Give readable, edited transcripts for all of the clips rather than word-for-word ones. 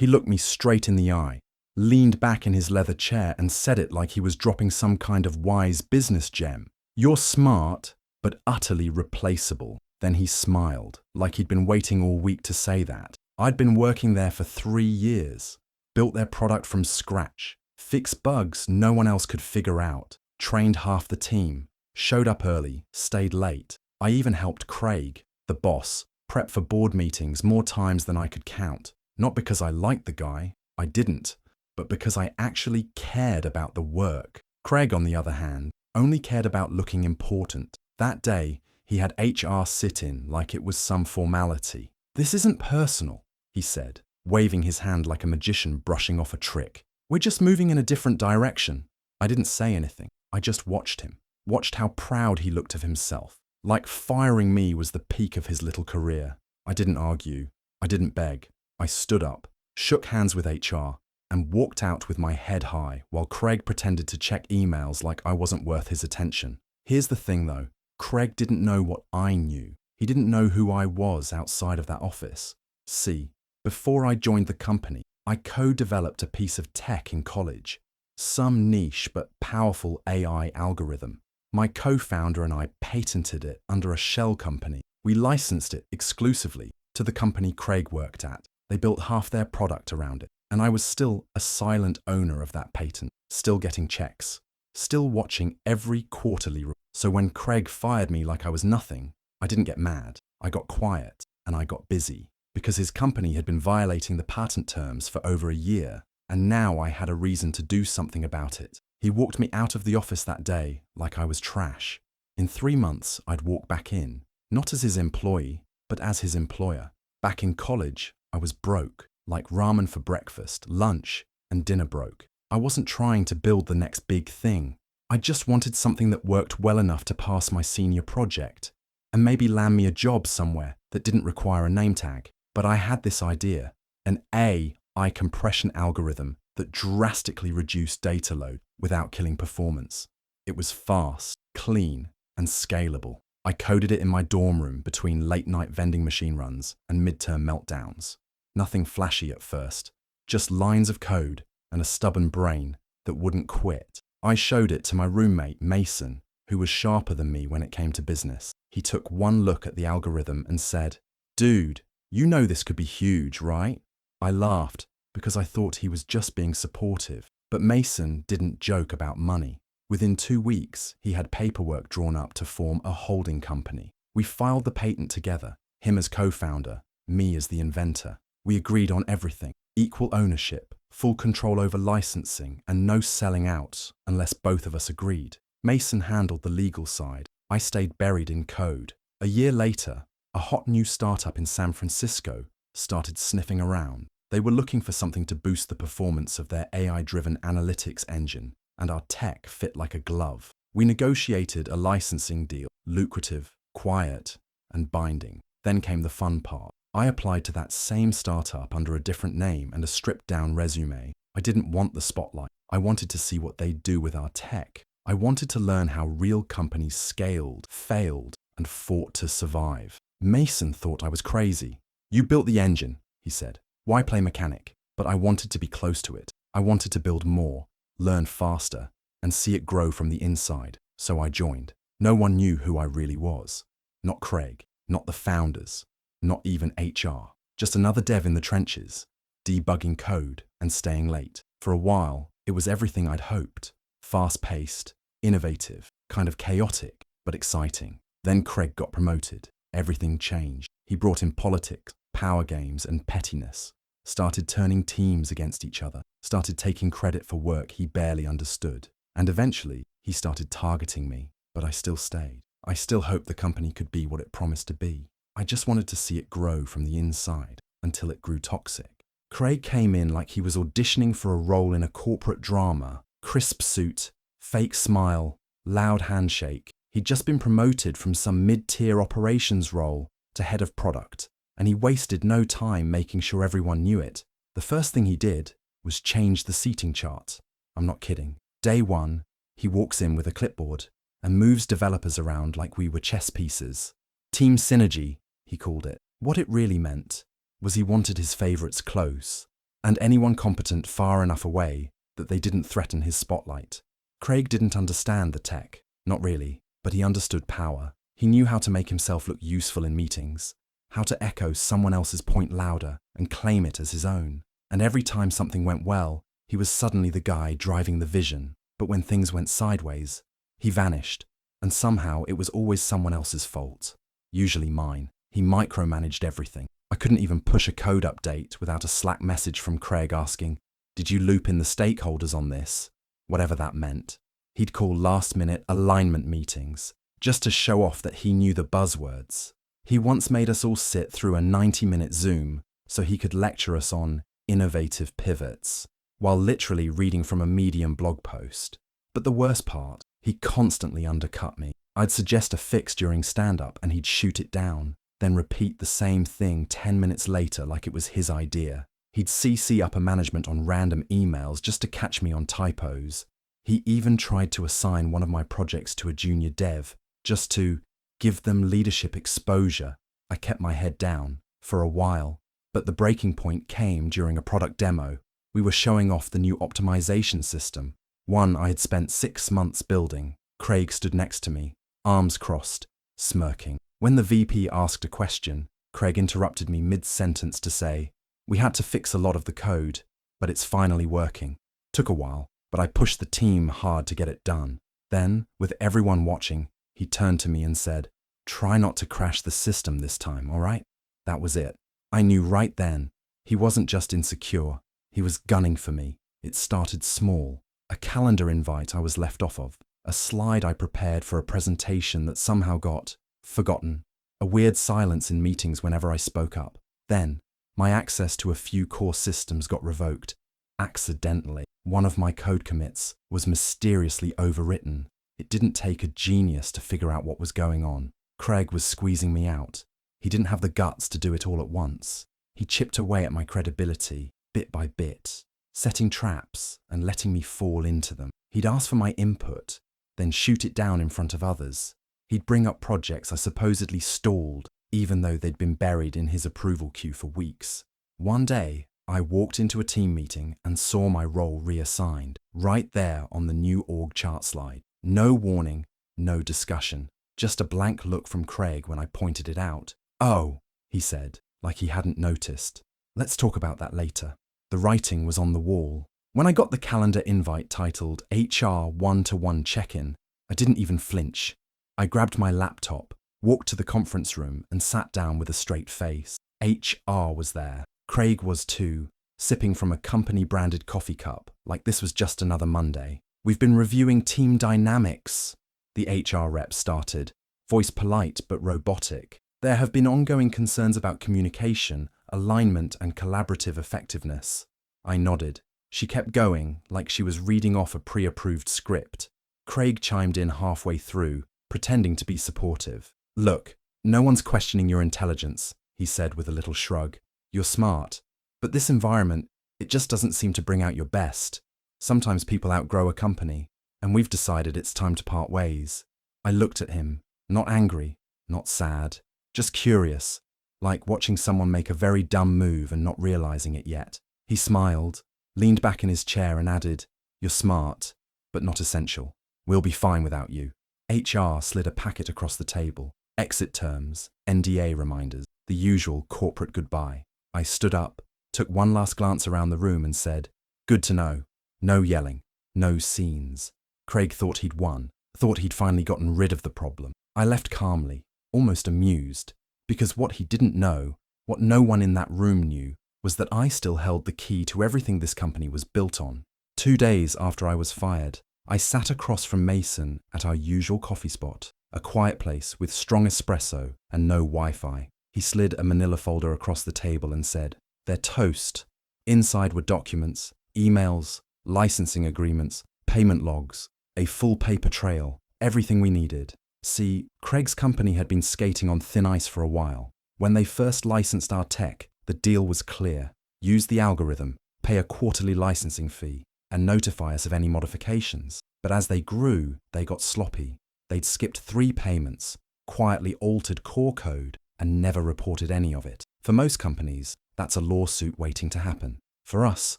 He looked me straight in the eye, leaned back in his leather chair and said it like he was dropping some kind of wise business gem. "You're smart, but utterly replaceable." Then he smiled, like he'd been waiting all week to say that. I'd been working there for 3 years, built their product from scratch, fixed bugs no one else could figure out, trained half the team, showed up early, stayed late. I even helped Craig, the boss, prep for board meetings more times than I could count. Not because I liked the guy, I didn't, but because I actually cared about the work. Craig, on the other hand, only cared about looking important. That day, he had HR sit in like it was some formality. "This isn't personal," he said, waving his hand like a magician brushing off a trick. "We're just moving in a different direction." I didn't say anything. I just watched him, watched how proud he looked of himself. Like firing me was the peak of his little career. I didn't argue. I didn't beg. I stood up, shook hands with HR, and walked out with my head high while Craig pretended to check emails like I wasn't worth his attention. Here's the thing though, Craig didn't know what I knew. He didn't know who I was outside of that office. See, before I joined the company, I co-developed a piece of tech in college. Some niche but powerful AI algorithm. My co-founder and I patented it under a shell company. We licensed it exclusively to the company Craig worked at. They built half their product around it, and I was still a silent owner of that patent, still getting checks, still watching every quarterly report. So when Craig fired me like I was nothing, I didn't get mad. I got quiet, and I got busy, because his company had been violating the patent terms for over a year, and now I had a reason to do something about it. He walked me out of the office that day like I was trash. In 3 months, I'd walk back in, not as his employee, but as his employer. Back in college, I was broke, like ramen for breakfast, lunch, and dinner broke. I wasn't trying to build the next big thing. I just wanted something that worked well enough to pass my senior project, and maybe land me a job somewhere that didn't require a name tag. But I had this idea, an AI compression algorithm that drastically reduced data load without killing performance. It was fast, clean, and scalable. I coded it in my dorm room between late-night vending machine runs and midterm meltdowns. Nothing flashy at first, just lines of code and a stubborn brain that wouldn't quit. I showed it to my roommate, Mason, who was sharper than me when it came to business. He took one look at the algorithm and said, "Dude, you know this could be huge, right?" I laughed because I thought he was just being supportive. But Mason didn't joke about money. Within 2 weeks, he had paperwork drawn up to form a holding company. We filed the patent together, him as co-founder, me as the inventor. We agreed on everything: equal ownership, full control over licensing, and no selling out unless both of us agreed. Mason handled the legal side. I stayed buried in code. A year later, a hot new startup in San Francisco started sniffing around. They were looking for something to boost the performance of their AI-driven analytics engine, and our tech fit like a glove. We negotiated a licensing deal, lucrative, quiet, and binding. Then came the fun part. I applied to that same startup under a different name and a stripped-down resume. I didn't want the spotlight. I wanted to see what they'd do with our tech. I wanted to learn how real companies scaled, failed, and fought to survive. Mason thought I was crazy. "You built the engine," he said. "Why play mechanic?" But I wanted to be close to it. I wanted to build more, learn faster, and see it grow from the inside. So I joined. No one knew who I really was. Not Craig, not the founders, not even HR. Just another dev in the trenches, debugging code and staying late. For a while, it was everything I'd hoped. Fast-paced, innovative, kind of chaotic, but exciting. Then Craig got promoted. Everything changed. He brought in politics, power games, and pettiness. Started turning teams against each other. Started taking credit for work he barely understood. And eventually, he started targeting me. But I still stayed. I still hoped the company could be what it promised to be. I just wanted to see it grow from the inside until it grew toxic. Craig came in like he was auditioning for a role in a corporate drama. Crisp suit, fake smile, loud handshake. He'd just been promoted from some mid-tier operations role to head of product, and he wasted no time making sure everyone knew it. The first thing he did was change the seating chart. I'm not kidding. Day one, he walks in with a clipboard and moves developers around like we were chess pieces. Team synergy, he called it. What it really meant was he wanted his favorites close, and anyone competent far enough away that they didn't threaten his spotlight. Craig didn't understand the tech, not really, but he understood power. He knew how to make himself look useful in meetings, how to echo someone else's point louder and claim it as his own. And every time something went well, he was suddenly the guy driving the vision. But when things went sideways, he vanished, and somehow it was always someone else's fault, usually mine. He micromanaged everything. I couldn't even push a code update without a Slack message from Craig asking, "Did you loop in the stakeholders on this?" Whatever that meant. He'd call last-minute alignment meetings, just to show off that he knew the buzzwords. He once made us all sit through a 90-minute Zoom so he could lecture us on innovative pivots, while literally reading from a Medium blog post. But the worst part, he constantly undercut me. I'd suggest a fix during stand-up and he'd shoot it down, then repeat the same thing 10 minutes later like it was his idea. He'd CC upper management on random emails just to catch me on typos. He even tried to assign one of my projects to a junior dev, just to give them leadership exposure. I kept my head down for a while, but the breaking point came during a product demo. We were showing off the new optimization system, one I had spent 6 months building. Craig stood next to me, arms crossed, smirking. When the VP asked a question, Craig interrupted me mid-sentence to say, "We had to fix a lot of the code, but it's finally working. Took a while, but I pushed the team hard to get it done." Then, with everyone watching, he turned to me and said, "Try not to crash the system this time, all right?" That was it. I knew right then, he wasn't just insecure, he was gunning for me. It started small. A calendar invite I was left off of, a slide I prepared for a presentation that somehow got forgotten, a weird silence in meetings whenever I spoke up. Then, my access to a few core systems got revoked. Accidentally, one of my code commits was mysteriously overwritten. It didn't take a genius to figure out what was going on. Craig was squeezing me out. He didn't have the guts to do it all at once. He chipped away at my credibility, bit by bit, setting traps and letting me fall into them. He'd ask for my input, then shoot it down in front of others. He'd bring up projects I supposedly stalled, even though they'd been buried in his approval queue for weeks. One day, I walked into a team meeting and saw my role reassigned, right there on the new org chart slide. No warning, no discussion, just a blank look from Craig when I pointed it out. "Oh," he said, like he hadn't noticed. "Let's talk about that later." The writing was on the wall. When I got the calendar invite titled HR one-to-one check-in, I didn't even flinch. I grabbed my laptop, walked to the conference room and sat down with a straight face. HR was there. Craig was too, sipping from a company-branded coffee cup, like this was just another Monday. "We've been reviewing team dynamics," the HR rep started, voice polite but robotic. "There have been ongoing concerns about communication, alignment and collaborative effectiveness." I nodded. She kept going, like she was reading off a pre-approved script. Craig chimed in halfway through, pretending to be supportive. "Look, no one's questioning your intelligence," he said with a little shrug. "You're smart, but this environment, it just doesn't seem to bring out your best. Sometimes people outgrow a company, and we've decided it's time to part ways." I looked at him, not angry, not sad, just curious, like watching someone make a very dumb move and not realizing it yet. He smiled, leaned back in his chair and added, "You're smart, but not essential. We'll be fine without you." HR slid a packet across the table. Exit terms, NDA reminders, the usual corporate goodbye. I stood up, took one last glance around the room and said, "Good to know. No yelling, no scenes." Craig thought he'd won, thought he'd finally gotten rid of the problem. I left calmly, almost amused, because what he didn't know, what no one in that room knew, was that I still held the key to everything this company was built on. 2 days after I was fired, I sat across from Mason at our usual coffee spot, a quiet place with strong espresso and no Wi-Fi. He slid a manila folder across the table and said, "They're toast." Inside were documents, emails, licensing agreements, payment logs, a full paper trail, everything we needed. See, Craig's company had been skating on thin ice for a while. When they first licensed our tech, the deal was clear. Use the algorithm, pay a quarterly licensing fee, and notify us of any modifications. But as they grew, they got sloppy. They'd skipped 3 payments, quietly altered core code, and never reported any of it. For most companies, that's a lawsuit waiting to happen. For us,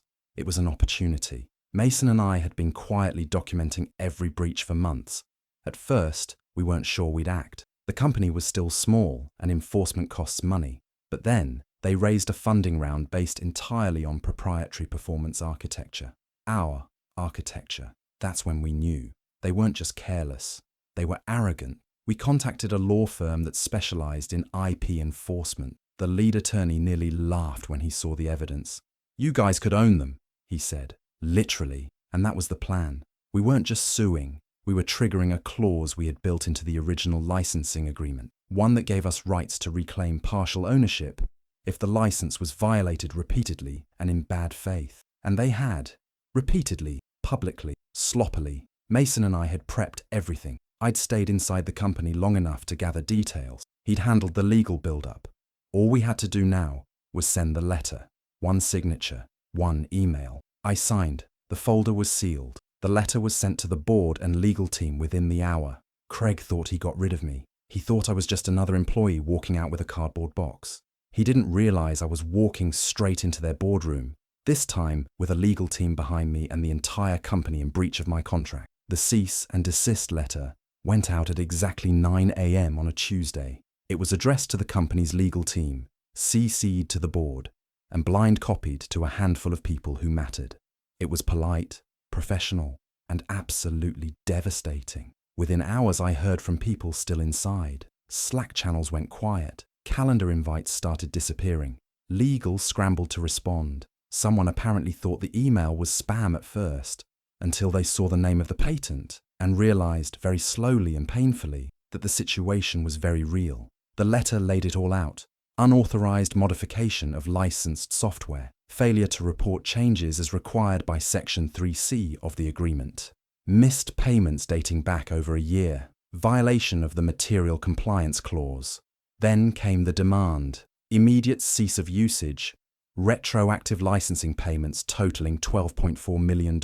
it was an opportunity. Mason and I had been quietly documenting every breach for months. At first, we weren't sure we'd act. The company was still small and enforcement costs money. But then, they raised a funding round based entirely on proprietary performance architecture. Our architecture. That's when we knew. They weren't just careless. They were arrogant. We contacted a law firm that specialized in IP enforcement. The lead attorney nearly laughed when he saw the evidence. "You guys could own them," he said. Literally. And that was the plan. We weren't just suing. We were triggering a clause we had built into the original licensing agreement, one that gave us rights to reclaim partial ownership if the license was violated repeatedly and in bad faith. And they had. Repeatedly, publicly, sloppily. Mason and I had prepped everything. I'd stayed inside the company long enough to gather details. He'd handled the legal build-up. All we had to do now was send the letter. One signature, one email. I signed. The folder was sealed. The letter was sent to the board and legal team within the hour. Craig thought he got rid of me. He thought I was just another employee walking out with a cardboard box. He didn't realize I was walking straight into their boardroom, this time with a legal team behind me and the entire company in breach of my contract. The cease and desist letter went out at exactly 9 a.m. on a Tuesday. It was addressed to the company's legal team, CC'd to the board, and blind copied to a handful of people who mattered. It was polite, professional, and absolutely devastating. Within hours, I heard from people still inside. Slack channels went quiet. Calendar invites started disappearing. Legal scrambled to respond. Someone apparently thought the email was spam at first, until they saw the name of the patent and realized very slowly and painfully that the situation was very real. The letter laid it all out. Unauthorized modification of licensed software. Failure to report changes as required by Section 3C of the agreement. Missed payments dating back over a year. Violation of the material compliance clause. Then came the demand. Immediate cease of usage. Retroactive licensing payments totaling $12.4 million.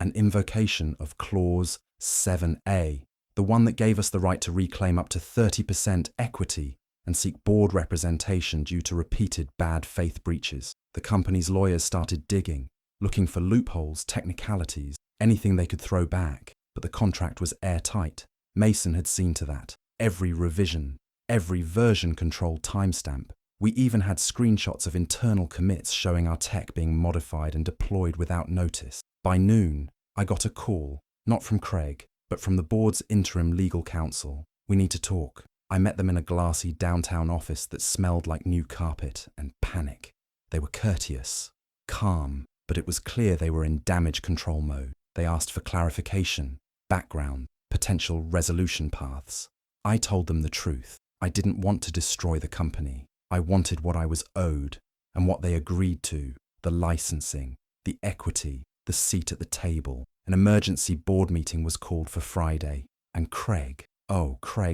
An invocation of Clause 7A, the one that gave us the right to reclaim up to 30% equity and seek board representation due to repeated bad faith breaches. The company's lawyers started digging, looking for loopholes, technicalities, anything they could throw back, but the contract was airtight. Mason had seen to that. Every revision, every version controlled timestamp. We even had screenshots of internal commits showing our tech being modified and deployed without notice. By noon, I got a call, not from Craig, but from the board's interim legal counsel. "We need to talk." I met them in a glassy downtown office that smelled like new carpet and panic. They were courteous, calm, but it was clear they were in damage control mode. They asked for clarification, background, potential resolution paths. I told them the truth. I didn't want to destroy the company. I wanted what I was owed and what they agreed to, the licensing, the equity, the seat at the table. An emergency board meeting was called for Friday, and Craig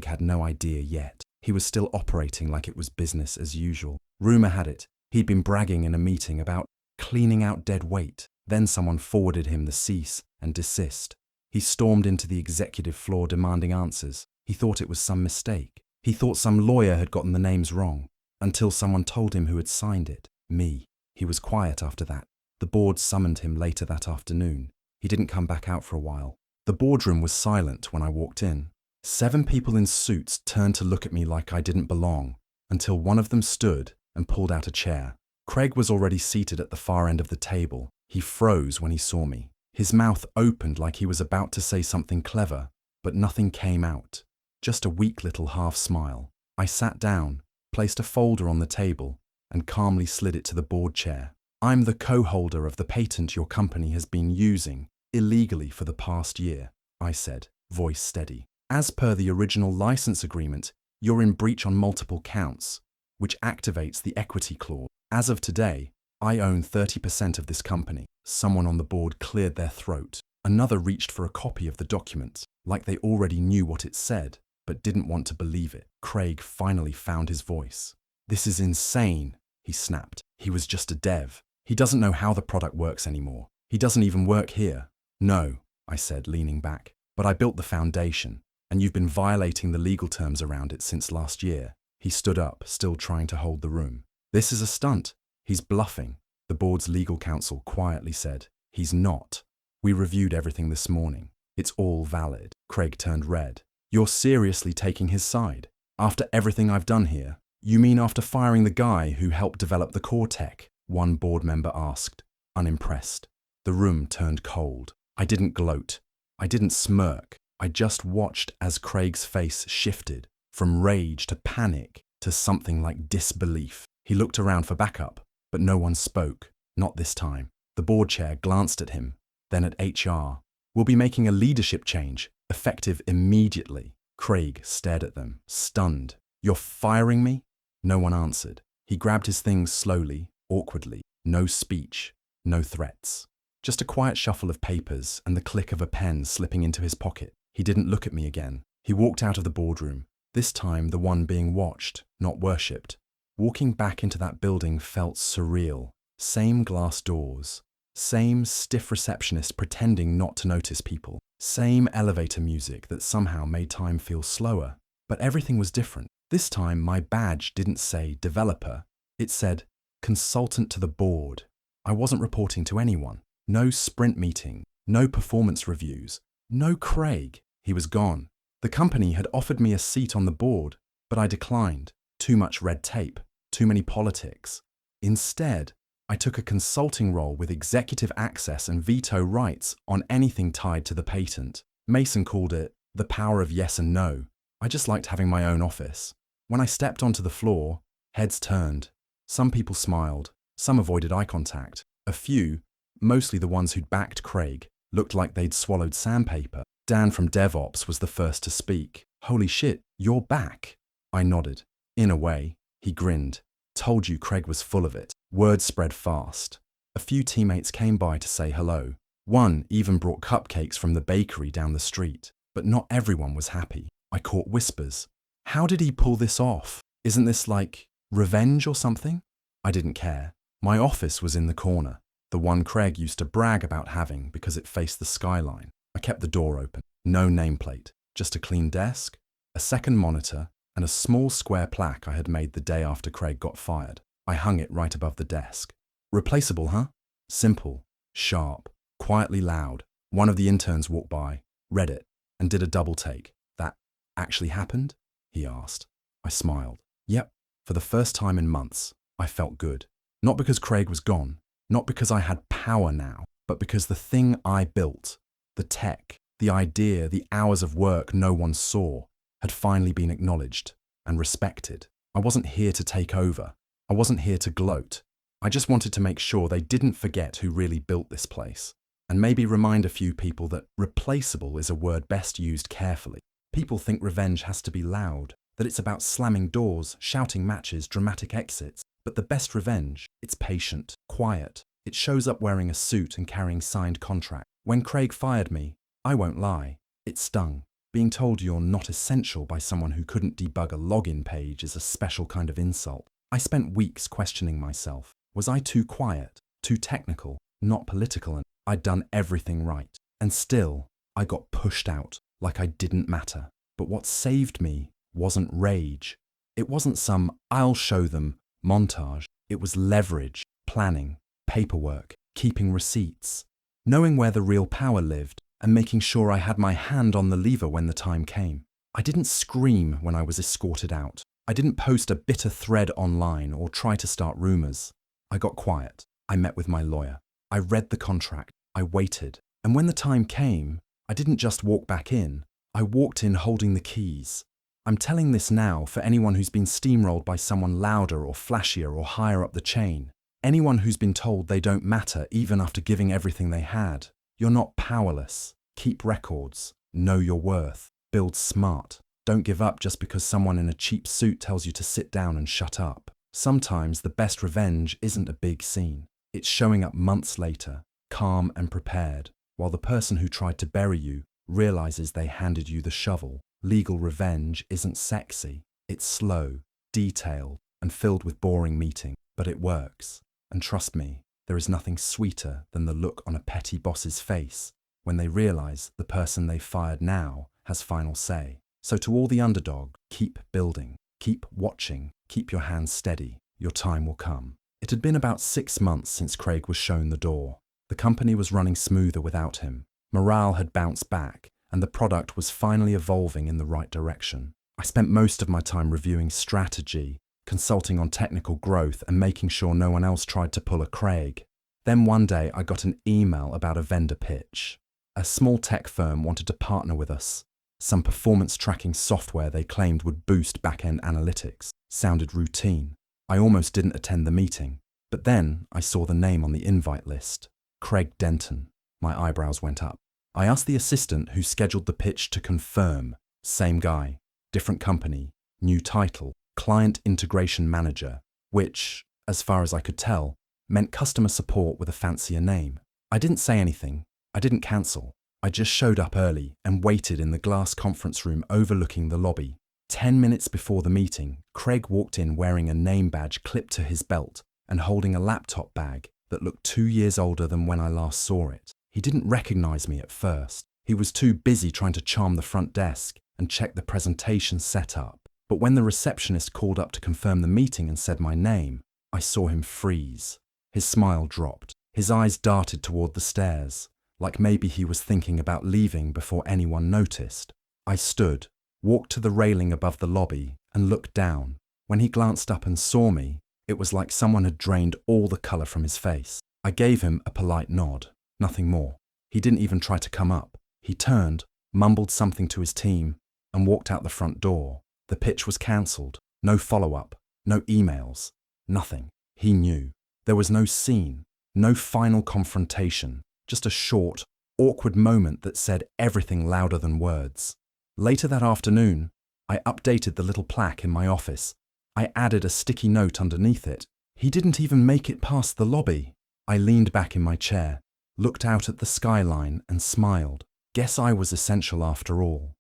had no idea yet. He was still operating like it was business as usual. Rumor had it, he'd been bragging in a meeting about cleaning out dead weight. Then someone forwarded him the cease and desist. He stormed into the executive floor demanding answers. He thought it was some mistake. He thought some lawyer had gotten the names wrong, until someone told him who had signed it. Me. He was quiet after that. The board summoned him later that afternoon. He didn't come back out for a while. The boardroom was silent when I walked in. 7 people in suits turned to look at me like I didn't belong, until one of them stood and pulled out a chair. Craig was already seated at the far end of the table. He froze when he saw me. His mouth opened like he was about to say something clever, but nothing came out. Just a weak little half smile. I sat down, placed a folder on the table, and calmly slid it to the board chair. "I'm the co-holder of the patent your company has been using illegally for the past year," I said, voice steady. "As per the original license agreement, you're in breach on multiple counts, which activates the equity clause. As of today, I own 30% of this company." Someone on the board cleared their throat. Another reached for a copy of the document, like they already knew what it said, but didn't want to believe it. Craig finally found his voice. "This is insane," he snapped. "He was just a dev. He doesn't know how the product works anymore. He doesn't even work here." "No," I said, leaning back, "but I built the foundation, and you've been violating the legal terms around it since last year." He stood up, still trying to hold the room. "This is a stunt. He's bluffing. The board's legal counsel quietly said, "He's not. We reviewed everything this morning. It's all valid." Craig turned red. "You're seriously taking his side? After everything I've done here? You mean after firing the guy who helped develop the core tech?" one board member asked, unimpressed. The room turned cold. I didn't gloat. I didn't smirk. I just watched as Craig's face shifted from rage to panic to something like disbelief. He looked around for backup, but no one spoke. Not this time. The board chair glanced at him, then at HR. "We'll be making a leadership change, effective immediately." Craig stared at them, stunned. "You're firing me?" No one answered. He grabbed his things slowly, awkwardly. No speech, no threats. Just a quiet shuffle of papers and the click of a pen slipping into his pocket. He didn't look at me again. He walked out of the boardroom, this time the one being watched, not worshipped. Walking back into that building felt surreal. Same glass doors. Same stiff receptionist pretending not to notice people. Same elevator music that somehow made time feel slower. But everything was different. This time my badge didn't say developer. It said consultant to the board. I wasn't reporting to anyone. No sprint meeting. No performance reviews. No Craig. He was gone. The company had offered me a seat on the board, but I declined. Too much red tape. Too many politics. Instead, I took a consulting role with executive access and veto rights on anything tied to the patent. Mason called it the power of yes and no. I just liked having my own office. When I stepped onto the floor, heads turned. Some people smiled. Some avoided eye contact. A few, mostly the ones who'd backed Craig, looked like they'd swallowed sandpaper. Dan from DevOps was the first to speak. "Holy shit, you're back." I nodded. "In a way." He grinned. "Told you Craig was full of it." Word spread fast. A few teammates came by to say hello. One even brought cupcakes from the bakery down the street. But not everyone was happy. I caught whispers. "How did he pull this off? Isn't this like revenge or something?" I didn't care. My office was in the corner, the one Craig used to brag about having because it faced the skyline. I kept the door open. No nameplate, just a clean desk, a second monitor, and a small square plaque I had made the day after Craig got fired. I hung it right above the desk. "Replaceable, huh?" Simple, sharp, quietly loud. One of the interns walked by, read it, and did a double take. "That actually happened?" he asked. I smiled. Yep, for the first time in months, I felt good. Not because Craig was gone, not because I had power now, but because the thing I built, the tech, the idea, the hours of work no one saw, had finally been acknowledged and respected. I wasn't here to take over. I wasn't here to gloat. I just wanted to make sure they didn't forget who really built this place. And maybe remind a few people that replaceable is a word best used carefully. People think revenge has to be loud, that it's about slamming doors, shouting matches, dramatic exits. But the best revenge, it's patient, quiet. It shows up wearing a suit and carrying signed contract. When Craig fired me, I won't lie, it stung. Being told you're not essential by someone who couldn't debug a login page is a special kind of insult. I spent weeks questioning myself. Was I too quiet, too technical, not political? And I'd done everything right. And still, I got pushed out like I didn't matter. But what saved me wasn't rage. It wasn't some "I'll show them" montage. It was leverage, planning, paperwork, keeping receipts, knowing where the real power lived, and making sure I had my hand on the lever when the time came. I didn't scream when I was escorted out. I didn't post a bitter thread online or try to start rumors. I got quiet. I met with my lawyer. I read the contract. I waited. And when the time came, I didn't just walk back in. I walked in holding the keys. I'm telling this now for anyone who's been steamrolled by someone louder or flashier or higher up the chain. Anyone who's been told they don't matter even after giving everything they had. You're not powerless. Keep records. Know your worth. Build smart. Don't give up just because someone in a cheap suit tells you to sit down and shut up. Sometimes the best revenge isn't a big scene. It's showing up months later, calm and prepared, while the person who tried to bury you realizes they handed you the shovel. Legal revenge isn't sexy. It's slow, detailed, and filled with boring meetings, but it works. And trust me, there is nothing sweeter than the look on a petty boss's face when they realize the person they fired now has final say. So to all the underdog, keep building, keep watching, keep your hands steady. Your time will come. It had been about 6 months since Craig was shown the door. The company was running smoother without him. Morale had bounced back, and the product was finally evolving in the right direction. I spent most of my time reviewing strategy, consulting on technical growth, and making sure no one else tried to pull a Craig. Then one day I got an email about a vendor pitch. A small tech firm wanted to partner with us. Some performance tracking software they claimed would boost back-end analytics. Sounded routine. I almost didn't attend the meeting. But then I saw the name on the invite list. Craig Denton. My eyebrows went up. I asked the assistant who scheduled the pitch to confirm. Same guy, different company, new title, Client Integration Manager, which, as far as I could tell, meant customer support with a fancier name. I didn't say anything. I didn't cancel. I just showed up early and waited in the glass conference room overlooking the lobby. 10 minutes before the meeting, Craig walked in wearing a name badge clipped to his belt and holding a laptop bag that looked 2 years older than when I last saw it. He didn't recognize me at first. He was too busy trying to charm the front desk and check the presentation setup. But when the receptionist called up to confirm the meeting and said my name, I saw him freeze. His smile dropped. His eyes darted toward the stairs, like maybe he was thinking about leaving before anyone noticed. I stood, walked to the railing above the lobby, and looked down. When he glanced up and saw me, it was like someone had drained all the color from his face. I gave him a polite nod, nothing more. He didn't even try to come up. He turned, mumbled something to his team, and walked out the front door. The pitch was cancelled. No follow-up, no emails, nothing. He knew. There was no scene, no final confrontation, just a short, awkward moment that said everything louder than words. Later that afternoon, I updated the little plaque in my office. I added a sticky note underneath it. He didn't even make it past the lobby. I leaned back in my chair, looked out at the skyline and smiled. Guess I was essential after all.